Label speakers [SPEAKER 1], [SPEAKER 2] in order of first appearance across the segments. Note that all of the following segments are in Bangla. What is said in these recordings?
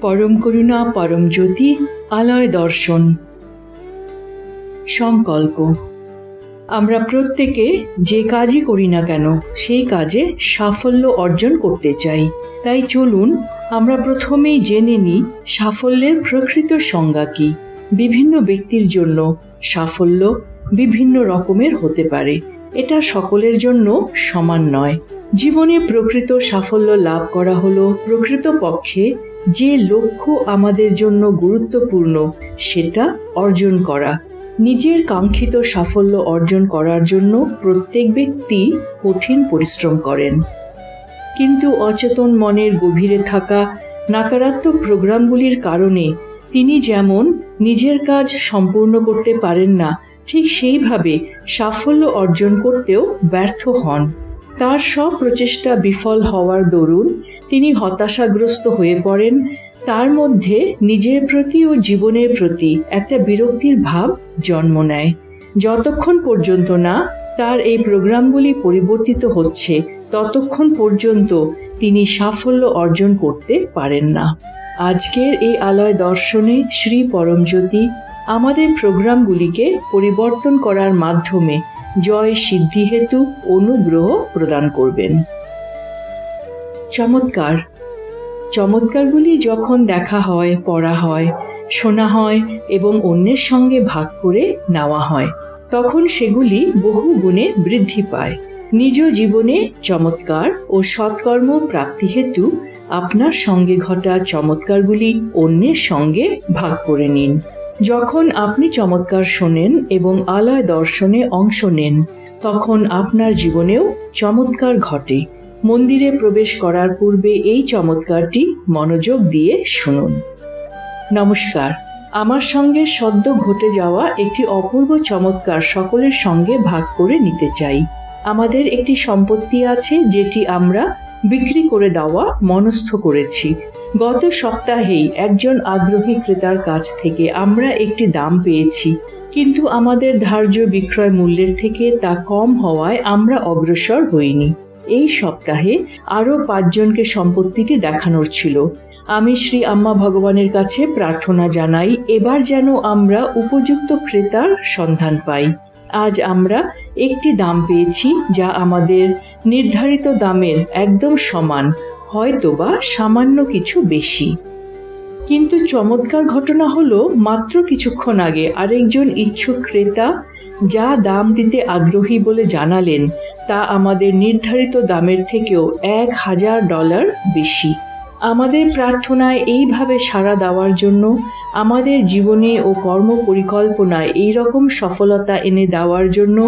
[SPEAKER 1] পরম করুণা পরম জ্যোতি আলয় দর্শন। সংকল্প। আমরা প্রত্যেকে যে কাজই করি না কেন সেই কাজে সাফল্য অর্জন করতে চাই। তাই চলুন আমরা প্রথমেই জেনে নিই সাফল্যের প্রকৃত সংজ্ঞা কী। বিভিন্ন ব্যক্তির জন্য সাফল্য বিভিন্ন রকমের হতে পারে, এটা সকলের জন্য সমান নয়। জীবনে প্রকৃত সাফল্য লাভ করা হলো প্রকৃতপক্ষে যে লক্ষ্য আমাদের জন্য গুরুত্বপূর্ণ সেটা অর্জন করা। নিজের কাঙ্ক্ষিত সাফল্য অর্জন করার জন্য প্রত্যেক ব্যক্তি কঠিন পরিশ্রম করেন, কিন্তু অচেতন মনের গভীরে থাকা নকারাত্মক প্রোগ্রামগুলির কারণে তিনি যেমন নিজের কাজ সম্পূর্ণ করতে পারেন না, ঠিক সেইভাবে সাফল্য অর্জন করতেও ব্যর্থ হন। তার সব প্রচেষ্টা বিফল হওয়ার দরুন তিনি হতাশাগ্রস্ত হয়ে পড়েন। তার মধ্যে নিজের প্রতি ও জীবনের প্রতি একটা বিরক্তির ভাব জন্ম নেয়। যতক্ষণ পর্যন্ত না তার এই প্রোগ্রামগুলি পরিবর্তিত হচ্ছে ততক্ষণ পর্যন্ত তিনি সাফল্য অর্জন করতে পারেন না। আজকের এই আলয় দর্শনে শ্রী পরমজ্যোতি আমাদের প্রোগ্রামগুলিকে পরিবর্তন করার মাধ্যমে জয় সিদ্ধি হেতু অনুগ্রহ প্রদান করবেন। চমৎকার। চমৎকারগুলি যখন দেখা হয়, পড়া হয়, শোনা হয় এবং অন্যের সঙ্গে ভাগ করে নেওয়া হয়, তখন সেগুলি বহু গুণে বৃদ্ধি পায়। নিজ জীবনে চমৎকার ও সৎকর্ম প্রাপ্তি হেতু আপনার সঙ্গে ঘটা চমৎকারগুলি অন্যের সঙ্গে ভাগ করে নিন। যখন আপনি চমৎকার শোনেন এবং আলয় দর্শনে অংশ নেন, তখন আপনার জীবনেও চমৎকার ঘটে। মন্দিরে প্রবেশ করার পূর্বে এই চমৎকারটি মনোযোগ দিয়ে শুনুন। নমস্কার। আমার সঙ্গে সদ্য ঘটে যাওয়া একটি অপূর্ব চমৎকার সকলের সঙ্গে ভাগ করে নিতে চাই। আমাদের একটি সম্পত্তি আছে যেটি আমরা বিক্রি করে দেওয়া মনস্থ করেছি। গত সপ্তাহেই একজন আগ্রহী ক্রেতার কাছ থেকে আমরা একটি দাম পেয়েছি, কিন্তু আমাদের ধার্য বিক্রয় মূল্যের থেকে তা কম হওয়ায় আমরা অগ্রসর হইনি। এই সপ্তাহে আরও 5 জনকে সম্পত্তিটি দেখানোর ছিল। আমি শ্রী আম্মা ভগবানের কাছে প্রার্থনা জানাই এবার যেন আমরা উপযুক্ত ক্রেতার সন্ধান পাই। আজ আমরা একটি দাম পেয়েছি যা আমাদের নির্ধারিত দামের একদম সমান, হয়তোবা সামান্য কিছু বেশি। কিন্তু চমৎকার ঘটনা হলো মাত্র কিছুক্ষণ আগে আরেকজন ইচ্ছুক ক্রেতা যা দাম দিতে আগ্রহী বলে জানালেন তা আমাদের নির্ধারিত দামের থেকেও $1000 বেশি। আমাদের প্রার্থনায় এইভাবে সাড়া দেওয়ার জন্য, আমাদের জীবনে ও কর্ম পরিকল্পনায় এই রকম সফলতা এনে দেওয়ার জন্য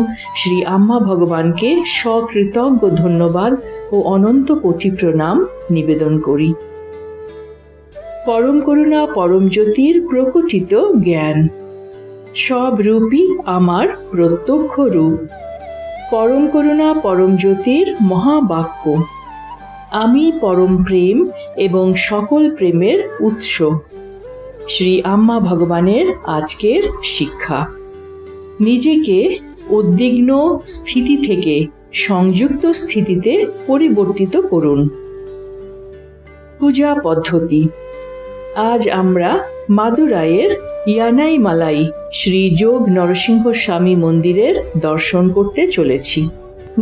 [SPEAKER 1] শ্রী আম্মা ভগবানকে সকৃতজ্ঞ ধন্যবাদ ও অনন্ত কোটি প্রণাম নিবেদন করি। পরম করুণা পরম জ্যোতির প্রকটিত জ্ঞান। সব রূপই আমার প্রত্যক্ষ রূপ। পরম করুণা পরম জ্যোতির মহাবাক্য। আমি পরম প্রেম এবং সকল প্রেমের উৎস। শ্রী আম্মা ভগবানের আজকের শিক্ষা। নিজেকে উদ্বিগ্ন স্থিতি থেকে সংযুক্ত স্থিতিতে পরিবর্তিত করুন। পূজা পদ্ধতি। আজ আমরা মাদুরাইয়ের ইয়ানাইমালাই শ্রী যোগ নরসিংহ স্বামী মন্দিরের দর্শন করতে চলেছি।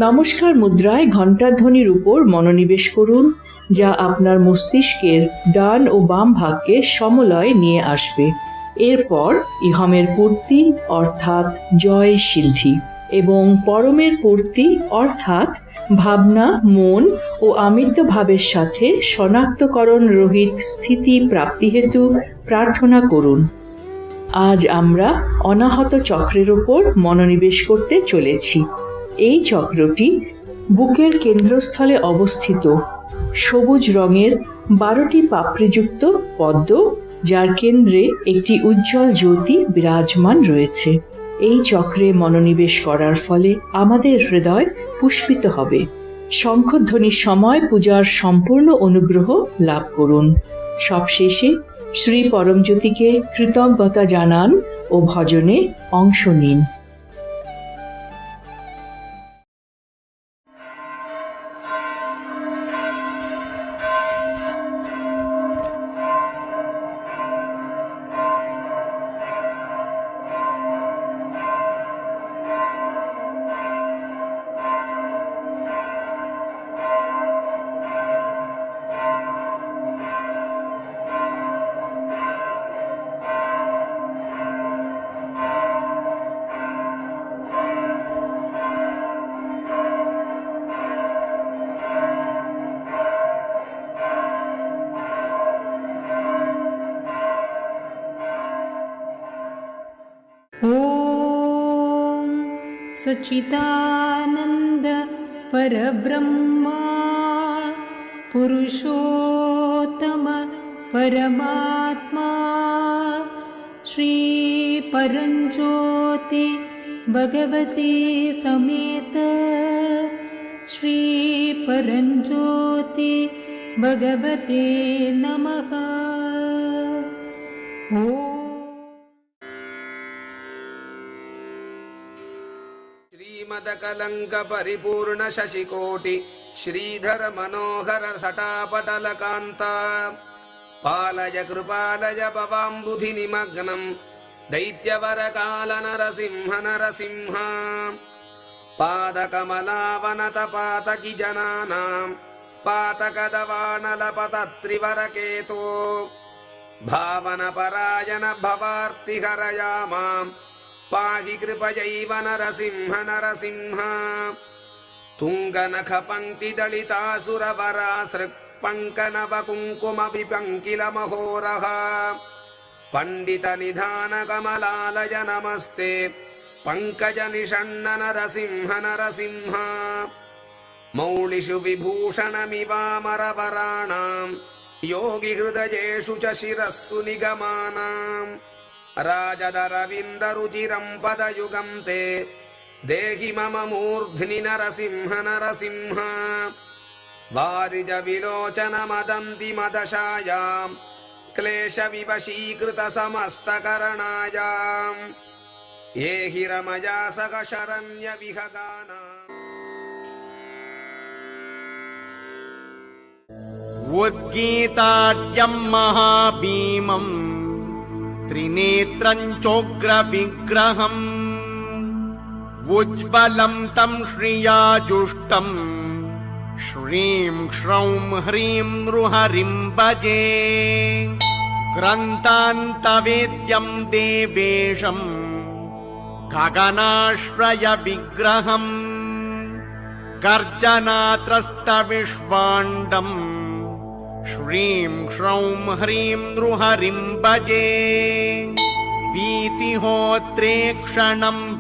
[SPEAKER 1] নমস্কার মুদ্রায় ঘণ্টাধ্বনির উপর মনোনিবেশ করুন, যা আপনার মস্তিষ্কের ডান ও বাম ভাগকে সমলয়ে নিয়ে আসবে। এরপর ইহমের পূর্তি অর্থাৎ জয় সিদ্ধি এবং পরমের পূর্তি অর্থাৎ ভাবনা, মন ও আমিত্ব ভাবের সাথে শনাক্তকরণ রহিত স্থিতি প্রাপ্তি হেতু প্রার্থনা করুন। আজ আমরা অনাহত চক্রের ওপর মনোনিবেশ করতে চলেছি। এই চক্রটি বুকের কেন্দ্রস্থলে অবস্থিত সবুজ রঙের 12টি পাপড়িযুক্ত পদ্ম, যার কেন্দ্রে একটি উজ্জ্বল জ্যোতি বিরাজমান রয়েছে। এই চক্রে মনোনিবেশ করার ফলে আমাদের হৃদয় পুষ্পিত হবে। শঙ্খধ্বনির সময় পূজার সম্পূর্ণ অনুগ্রহ লাভ করুন। সবশেষে শ্রী পরমজ্যোতিকে কৃতজ্ঞতা জানান ও ভজনে অংশ নিন।
[SPEAKER 2] सच्चिदानन्द परब्रह्मा पुरुषोत्तम परमात्मा श्री परञ्ज्योति भगवते समेत श्री परञ्ज्योति भगवते नमः।
[SPEAKER 3] श्रीमदकलङ्क परिपूर्ण शशिकोटि श्रीधर मनोहर सटापटलकान्ता पालय कृपालय भवाम्बुधि निमग्नं दैत्यवरकाल नरसिंह नरसिंह पादकमलावनत पातकी जनानां पातकदवानलपतत्रिवरकेतो भावनपरायण भवार्तिहरया मां पाहि कृपयैव नरसिंह नरसिंह तुङ्गनखपङ्क्तिदलितासुरवरासृक् पङ्कनवकुङ्कुमविपङ्किलमहोरः पण्डितनिधानकमलालय नमस्ते पङ्कजनिषण्ण नरसिंह नरसिंह मौलिषु विभूषणमिवामरवराणां योगिहृदयेषु च शिरस्सु निगमानां राजदरविन्दरुचिरं पदयुगं ते देहि मम मूर्ध्नि नरसिंह नरसिंह वारिजविलोचनमदन्ति मदशायां क्लेशविवशीकृतसमस्तकरणायां ये हि रमया सह शरण्यविहगानाम्
[SPEAKER 4] उद्गीताद्यं महाभीमं त्रिनेत्रं चोग्रविग्रहम् उज्ज्वलं तं श्रियाजुष्टं श्रीं श्रौं ह्रीं नृहरिं भजे ग्रन्थान्तवेद्यं देवेशं गगनाश्रयविग्रहम् गर्जनात्रस्तविश्वाण्डम् श्रीं श्रौं ह्रीं नृहरिं भजे वीतिहोत्रेक्षणं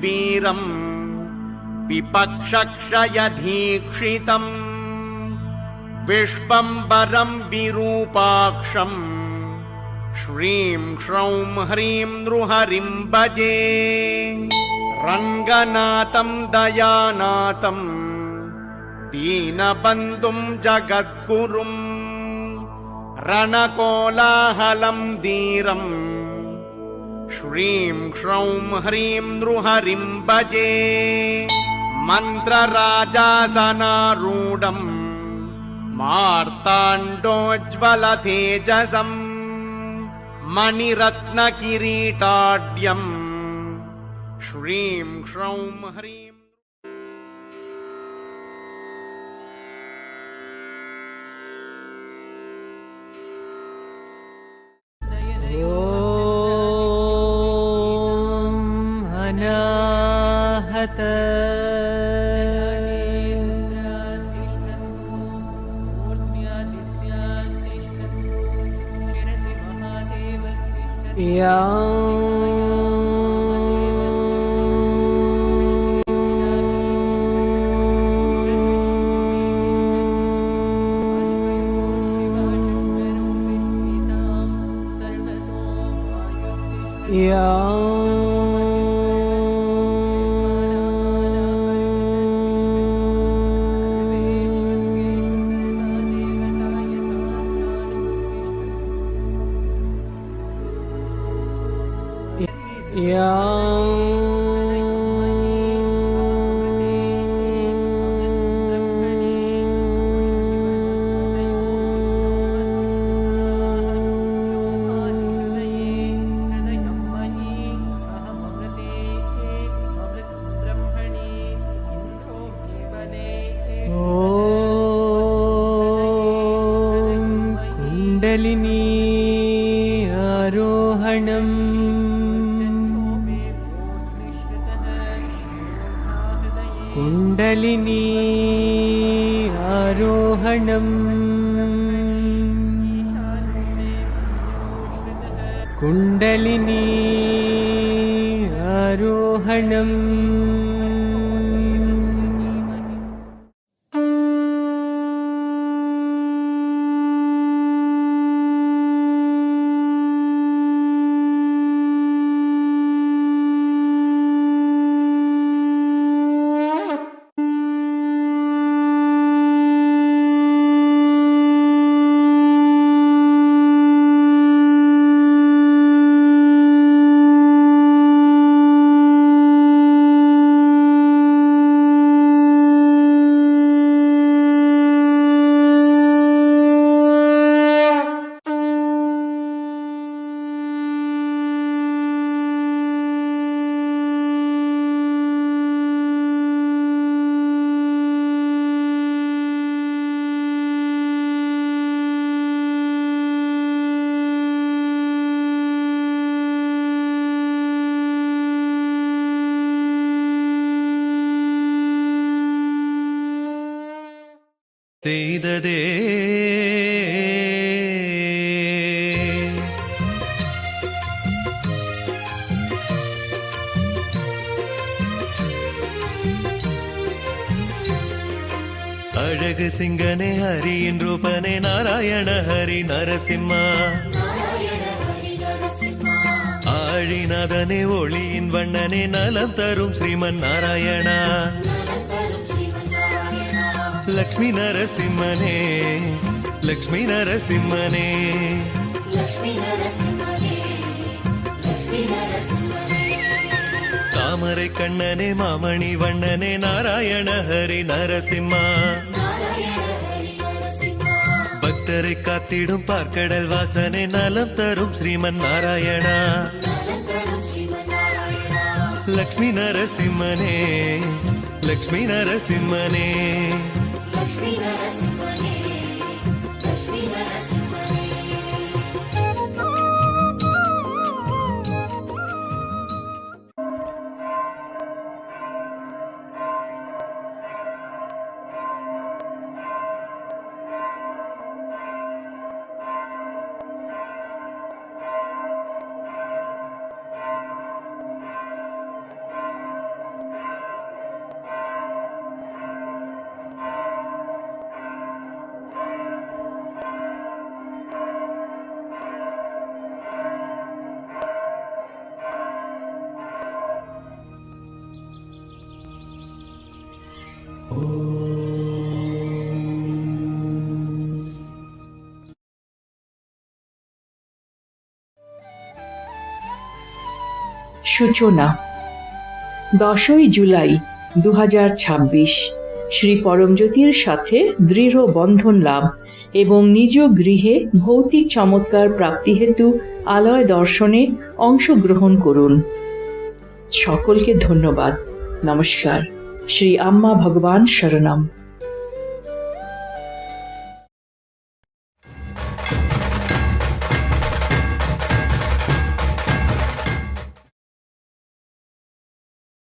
[SPEAKER 4] वीरं विपक्षक्षयधीक्षितम् विश्वम्भरं विरूपाक्षं श्रीं श्रौं ह्रीं नृहरिं भजे रङ्गनाथं दयानाथं दीनबन्धुं जगद्गुरुं रणकोलाहलं धीरं श्रीं श्रौं ह्रीं नृहरिं भजे मन्त्रराजासनारूढं मार्ताण्डोज्ज्वलतेजसं मणिरत्नकिरीटाढ्यं श्रीं श्रौं ह्रीं
[SPEAKER 5] अनाहत कुण्डलिनी आरोहणम् कुण्डलिनी आरोहणम् कुण्डलिनी आरोहणम्
[SPEAKER 6] செய்ததே. அழகு சிங்கனே ஹரியின் ரூபனே நாராயண ஹரி நரசிம்மா. ஆழிநாதனே ஒளியின் வண்ணனே நலம் தரும் ஸ்ரீமன் நாராயணா. லக்ஷ்மி நரசிம்மனே லக்ஷ்மி நரசிம்மனே. தாமரை கண்ணனே மாமணி வண்ணனே நாராயண ஹரி நரசிம்மா. பக்தரை காத்திடும் பார்க்கடல் வாசனே நலம் தரும் ஸ்ரீமன் நாராயணா. லக்ஷ்மி நரசிம்மனே லக்ஷ்மி நரசிம்மனே.
[SPEAKER 1] সূচনা 10ই জুলাই 2026 শ্রী পরমজ্যোতির সাথে দৃঢ় বন্ধন লাভ এবং নিজ গৃহে ভৌতিক চমৎকার প্রাপ্তি হেতু আলয় দর্শনে অংশগ্রহণ করুন। সকলকে ধন্যবাদ। নমস্কার। শ্রী আম্মা ভগবান শরণম।